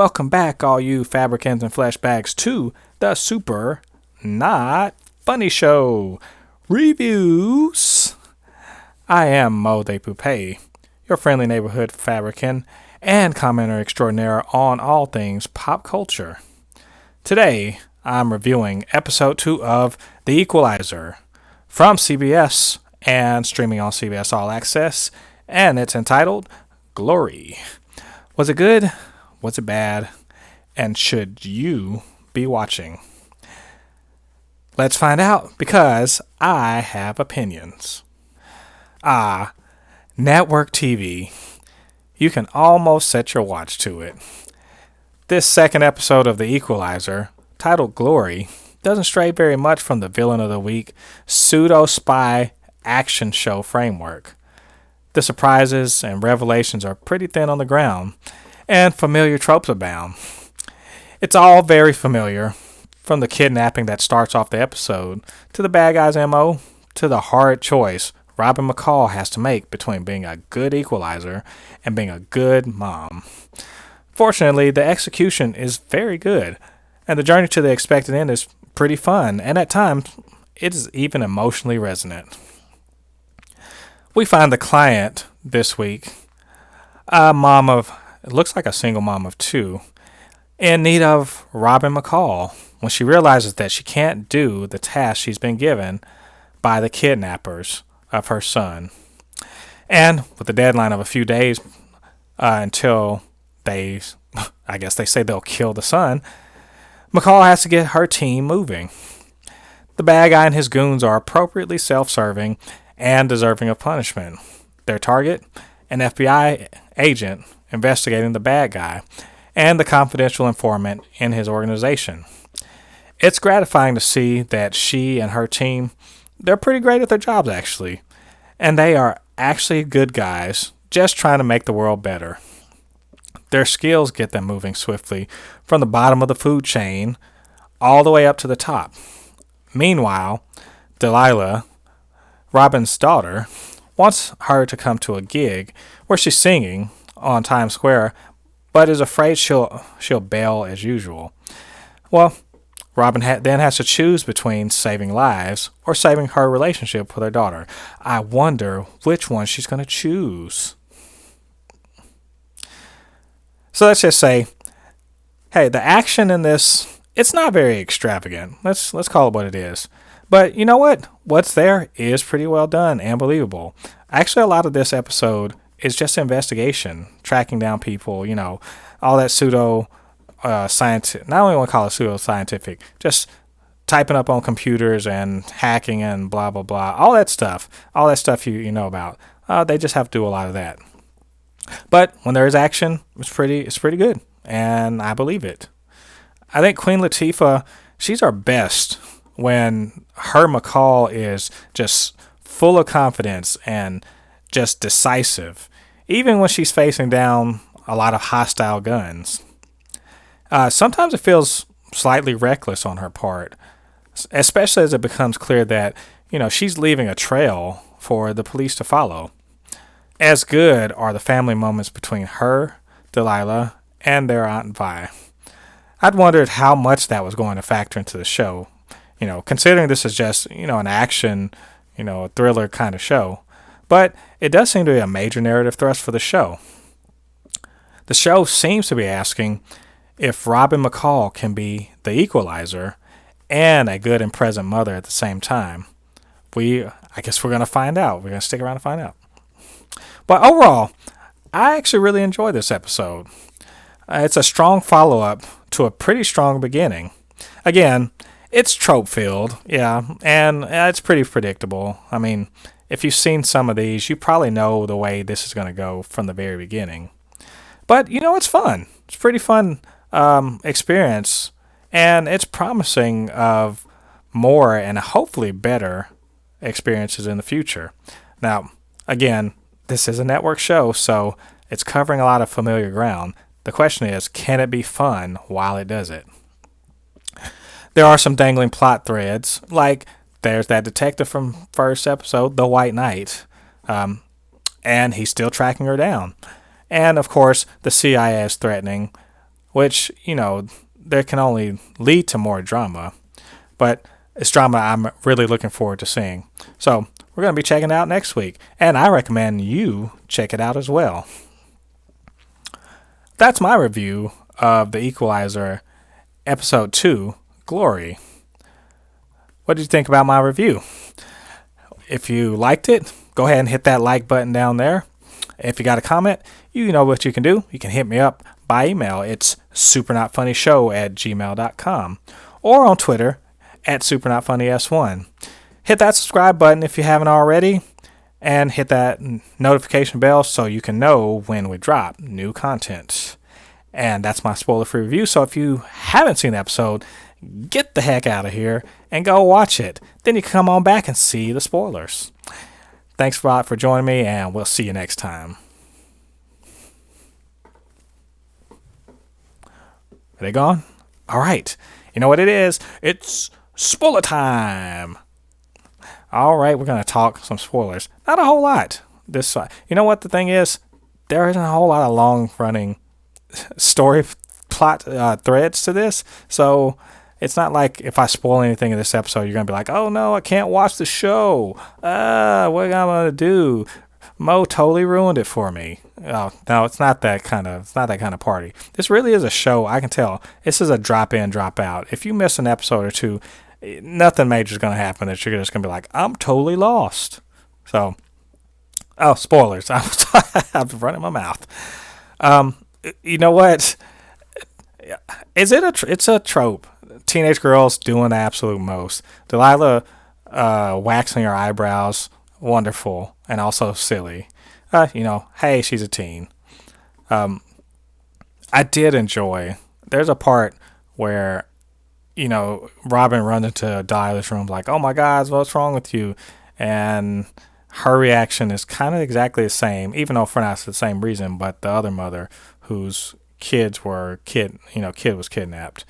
Welcome back, all you Fabricans and Fleshbags, to the Super Not Funny Show Reviews. I am Jen Thépuppét, your friendly neighborhood fabricant and commenter extraordinaire on all things pop culture. Today, I'm reviewing episode 2 of The Equalizer from CBS and streaming on CBS All Access, and it's entitled Glory. Was it good? Was it bad? And should you be watching? Let's find out, because I have opinions. Network TV. You can almost set your watch to it. This second episode of The Equalizer, titled Glory, doesn't stray very much from the villain of the week pseudo-spy action show framework. The surprises and revelations are pretty thin on the ground, and familiar tropes abound. It's all very familiar, from the kidnapping that starts off the episode, to the bad guy's MO, to the hard choice Robin McCall has to make between being a good equalizer and being a good mom. Fortunately, the execution is very good, and the journey to the expected end is pretty fun, and at times, it is even emotionally resonant. We find the client this week, it looks like a single mom of 2, in need of Robin McCall when she realizes that she can't do the task she's been given by the kidnappers of her son. And with the deadline of a few days until I guess they say they'll kill the son, McCall has to get her team moving. The bad guy and his goons are appropriately self-serving and deserving of punishment. Their target, an FBI agent investigating the bad guy and the confidential informant in his organization. It's gratifying to see that she and her team, they're pretty great at their jobs actually, and they are actually good guys just trying to make the world better. Their skills get them moving swiftly from the bottom of the food chain all the way up to the top. Meanwhile, Delilah, Robin's daughter, wants her to come to a gig where she's singing on Times Square, but is afraid she'll bail as usual. Well, Robin then has to choose between saving lives or saving her relationship with her daughter. I wonder which one she's going to choose. So let's just say, hey, the action in this, it's not very extravagant. Let's call it what it is. But you know what? What's there is pretty well done and believable. Actually, a lot of this episode is just investigation, tracking down people, all that scientific, not only want to call it pseudo-scientific, just typing up on computers and hacking and blah, blah, blah, all that stuff you know about. They just have to do a lot of that. But when there is action, it's pretty good, and I believe it. I think Queen Latifah, she's our best when her McCall is just full of confidence and just decisive, even when she's facing down a lot of hostile guns. Sometimes it feels slightly reckless on her part, especially as it becomes clear that, she's leaving a trail for the police to follow. As good are the family moments between her, Delilah, and their Aunt Vi. I'd wondered how much that was going to factor into the show, considering this is just, an action, a thriller kind of show. But it does seem to be a major narrative thrust for the show. The show seems to be asking if Robin McCall can be the equalizer and a good and present mother at the same time. I guess we're going to find out. We're going to stick around to find out. But overall, I actually really enjoyed this episode. It's a strong follow-up to a pretty strong beginning. Again, it's trope-filled, yeah, and it's pretty predictable. I mean, if you've seen some of these, you probably know the way this is going to go from the very beginning. But, it's fun. It's a pretty fun experience, and it's promising of more and hopefully better experiences in the future. Now, again, this is a network show, so it's covering a lot of familiar ground. The question is, can it be fun while it does it? There are some dangling plot threads, like there's that detective from first episode, the White Knight, and he's still tracking her down. And, of course, the CIA is threatening which, there can only lead to more drama. But it's drama I'm really looking forward to seeing. So we're going to be checking it out next week, and I recommend you check it out as well. That's my review of The Equalizer Episode 2, Glory. What did you think about my review? If you liked it, go ahead and hit that like button down there. If you got a comment, you know what you can do. You can hit me up by email. It's supernotfunnyshow@gmail.com, or on Twitter @supernotfunnys1. Hit that subscribe button if you haven't already, and hit that notification bell so you can know when we drop new content. And that's my spoiler-free review. So if you haven't seen the episode, get the heck out of here and go watch it. Then you can come on back and see the spoilers. Thanks a lot for joining me, and we'll see you next time. Are they gone? All right. You know what it is? It's spoiler time. All right, we're going to talk some spoilers. Not a whole lot. You know what the thing is? There isn't a whole lot of long-running story plot threads to this. So it's not like if I spoil anything in this episode, you're going to be like, oh no, I can't watch the show. What am I going to do? Mo totally ruined it for me. Oh, no, it's not that kind of party. This really is a show. I can tell. This is a drop in, drop out. If you miss an episode or two, nothing major is going to happen that you're just going to be like, I'm totally lost. So, spoilers. I'm running my mouth. You know what? It's a trope. Teenage girls doing the absolute most. Delilah waxing her eyebrows, wonderful, and also silly. Hey, she's a teen. I did enjoy. There's a part where, Robin runs into Delilah's room like, oh my God, what's wrong with you? And her reaction is kind of exactly the same, even though for not the same reason, but the other mother whose kid was kidnapped,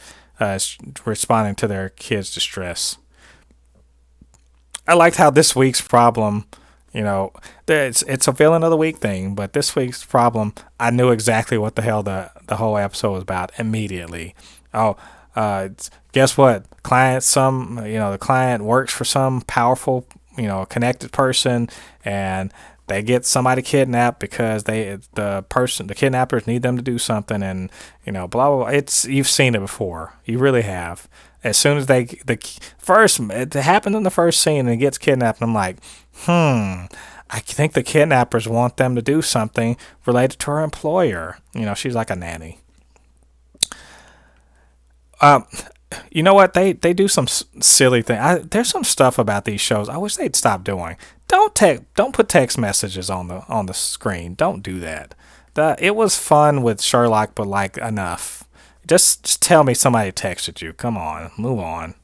responding to their kid's distress. I liked how this week's problem, it's a villain of the week thing, but this week's problem, I knew exactly what the hell the whole episode was about immediately. Guess what? The client works for some powerful, connected person, and they get somebody kidnapped because the kidnappers need them to do something, and blah blah blah. You've seen it before. You really have. As soon as it happened in the first scene and he gets kidnapped, I'm like, I think the kidnappers want them to do something related to her employer. She's like a nanny. You know what? They do some silly thing. There's some stuff about these shows I wish they'd stop doing. Don't put text messages on the screen. Don't do that. It was fun with Sherlock, but like enough. Just tell me somebody texted you. Come on, move on.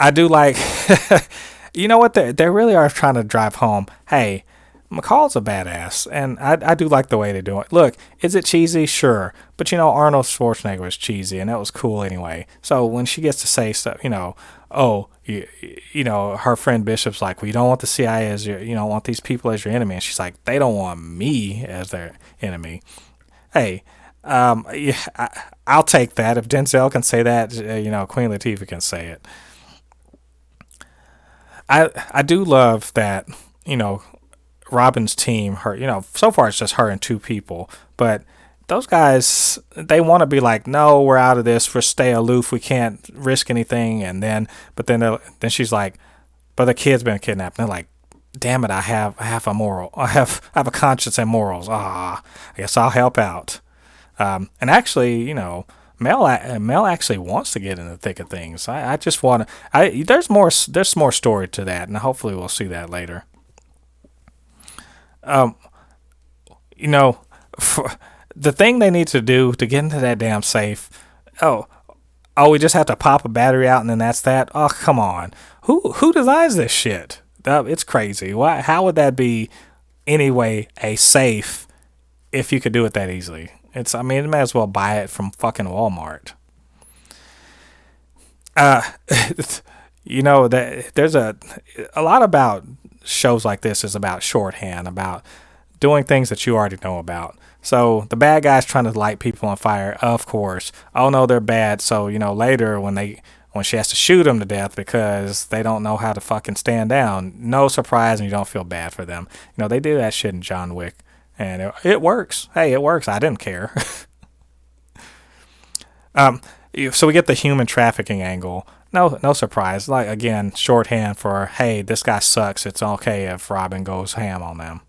I do like, you know what? They really are trying to drive home. Hey, McCall's a badass, and I do like the way they do it. Look, is it cheesy? Sure. But, Arnold Schwarzenegger was cheesy, and that was cool anyway. So when she gets to say stuff, her friend Bishop's like, well, you don't want the CIA as you don't want these people as your enemy. And she's like, they don't want me as their enemy. Hey, I'll take that. If Denzel can say that, Queen Latifah can say it. I do love that, Robin's team, so far it's just her and two people, but those guys, they want to be like, no, we're out of this, we'll stay aloof, we can't risk anything, then she's like, but the kid's been kidnapped, and they're like, damn it, I have a conscience and morals, I guess I'll help out. And actually, Mel actually wants to get in the thick of things. I just want to, there's more story to that, and hopefully we'll see that later. The thing they need to do to get into that damn safe, we just have to pop a battery out and then that's that. Oh, come on. Who designs this shit? It's crazy. Why? How would that be anyway a safe if you could do it that easily? You might as well buy it from fucking Walmart. There's a lot about shows like this is about shorthand, about doing things that you already know about. So the bad guy's trying to light people on fire, of course. Oh no, they're bad. So, later when she has to shoot them to death because they don't know how to fucking stand down, no surprise, and you don't feel bad for them. They do that shit in John Wick, and it works. Hey, it works. I didn't care. So we get the human trafficking angle. No surprise. Like, again, shorthand for, hey, this guy sucks. It's okay if Robin goes ham on them.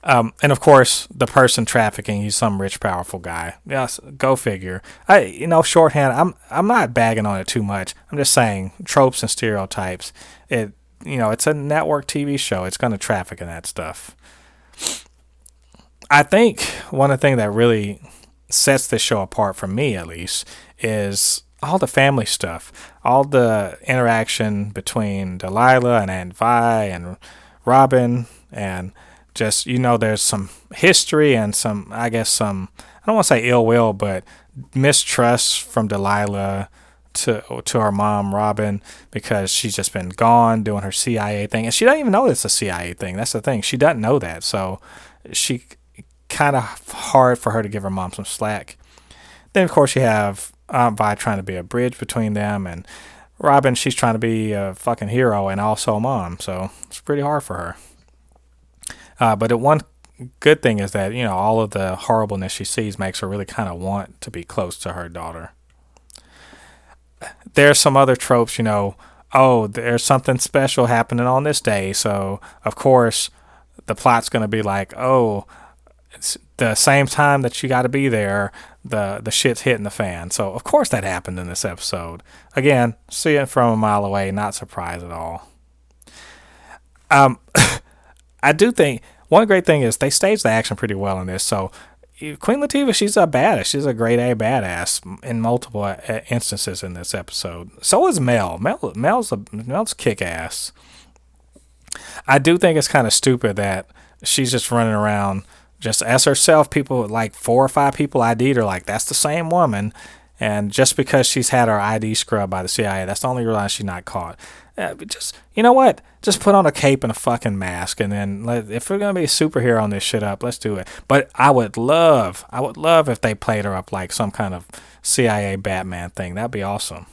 And of course, the person trafficking, he's some rich, powerful guy. Yes, go figure. Shorthand. I'm not bagging on it too much. I'm just saying tropes and stereotypes. It's a network TV show. It's going to traffic in that stuff. I think one of the things that really sets this show apart from me, at least, is all the family stuff, all the interaction between Delilah and Aunt Vi and Robin, and just, there's some history and I don't want to say ill will, but mistrust from Delilah to her mom, Robin, because she's just been gone doing her CIA thing. And she doesn't even know it's a CIA thing. That's the thing. She doesn't know that. So she kind of hard for her to give her mom some slack. Then, of course, you have Aunt Vi trying to be a bridge between them, and Robin, she's trying to be a fucking hero and also a mom. So it's pretty hard for her. But the one good thing is that, all of the horribleness she sees makes her really kind of want to be close to her daughter. There's some other tropes, there's something special happening on this day. So, of course, the plot's going to be like, it's the same time that you got to be there, the shit's hitting the fan. So, of course, that happened in this episode. Again, seeing it from a mile away, not surprised at all. I do think one great thing is they staged the action pretty well in this. So Queen Latifah, she's a badass. She's a grade A badass in multiple instances in this episode. So is Mel. Mel's kick ass. I do think it's kind of stupid that she's just running around just as herself. People, like 4 or 5 people ID'd her like that's the same woman. And just because she's had her ID scrubbed by the CIA, that's the only reason she's not caught. Just, you know what? Just put on a cape and a fucking mask, and then if we're gonna be a superhero on this shit up, let's do it. But I would love if they played her up like some kind of CIA Batman thing. That'd be awesome.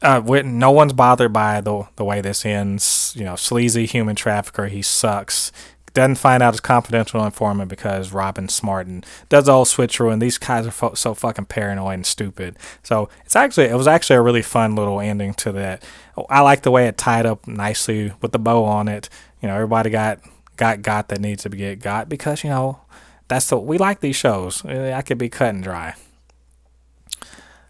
No one's bothered by the way this ends. Sleazy human trafficker. He sucks. Doesn't find out his confidential informant because Robin's smart and does the old switcheroo, and these guys are so fucking paranoid and stupid. So it was actually a really fun little ending to that. I like the way it tied up nicely with the bow on it. Everybody got that needs to get got because we like these shows. I could be cut and dry.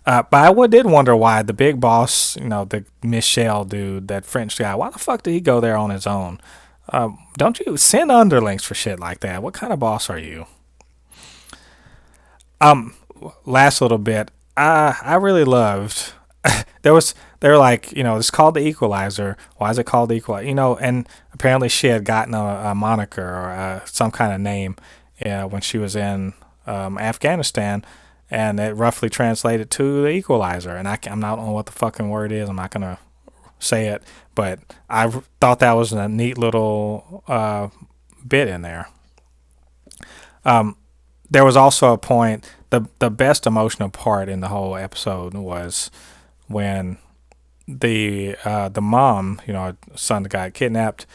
But I did wonder why the big boss, the Michelle dude, that French guy, why the fuck did he go there on his own? Don't you send underlings for shit like that? What kind of boss are you? Last little bit, I really loved. They were like, it's called the Equalizer. Why is it called the Equalizer? And apparently she had gotten a moniker or some kind of name when she was in Afghanistan, and it roughly translated to the Equalizer. And I'm not on what the fucking word is. I'm not gonna say it, but I thought that was a neat little bit in there. There was also a point, the best emotional part in the whole episode was when the mom, son that got kidnapped,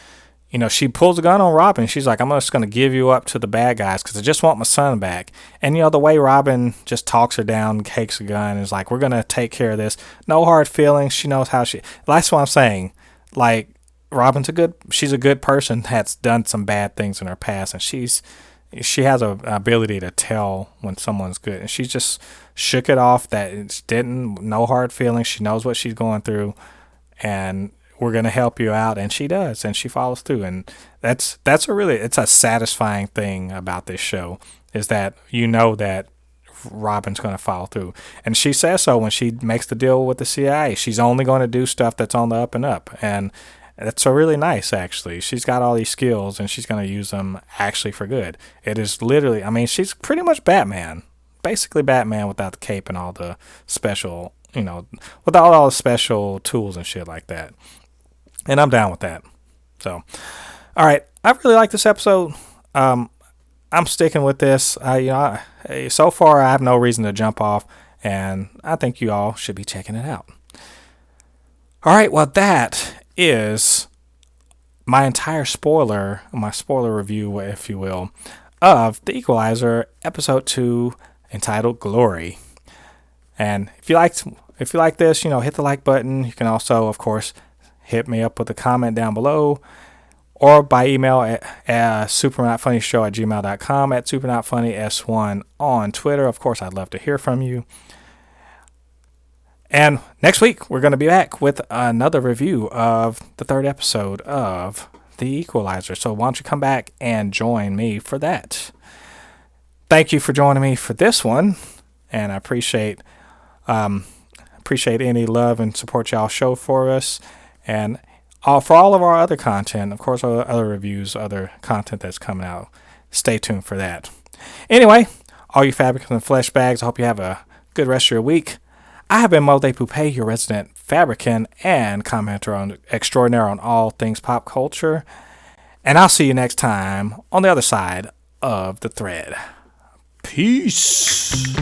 she pulls a gun on Robin. She's like, I'm just going to give you up to the bad guys because I just want my son back. And, the way Robin just talks her down, takes a gun, and is like, we're going to take care of this. No hard feelings. She knows how that's what I'm saying. Like, she's a good person that's done some bad things in her past, and she has an ability to tell when someone's good. And she just shook it off that it didn't, no hard feelings. She knows what she's going through, and we're going to help you out. And she does, and she follows through. And it's a satisfying thing about this show is that that Robin's going to follow through. And she says so when she makes the deal with the CIA. She's only going to do stuff that's on the up and up. And that's really nice, actually. She's got all these skills, and she's going to use them actually for good. It is literally, she's pretty much Batman. Basically Batman without the cape and all the special, without all the special tools and shit like that. And I'm down with that. So, all right. I really like this episode. I'm sticking with this. So far, I have no reason to jump off, and I think you all should be checking it out. All right. Well, that is my spoiler review, if you will, of The Equalizer, episode 2, entitled Glory. And if you like this, hit the like button. You can also, of course, hit me up with a comment down below, or by email at supernotfunnyshow@gmail.com, at supernotfunnys1 on Twitter. Of course, I'd love to hear from you. And next week, we're going to be back with another review of the 3rd episode of The Equalizer. So why don't you come back and join me for that? Thank you for joining me for this one, and I appreciate any love and support y'all show for us. And for all of our other content, of course, other reviews, other content that's coming out, stay tuned for that. Anyway, all you Fabricans and Fleshbags, I hope you have a good rest of your week. I have been Jen Thépuppét, your resident Fabricant and commenter extraordinaire on all things pop culture. And I'll see you next time on the other side of the thread. Peace.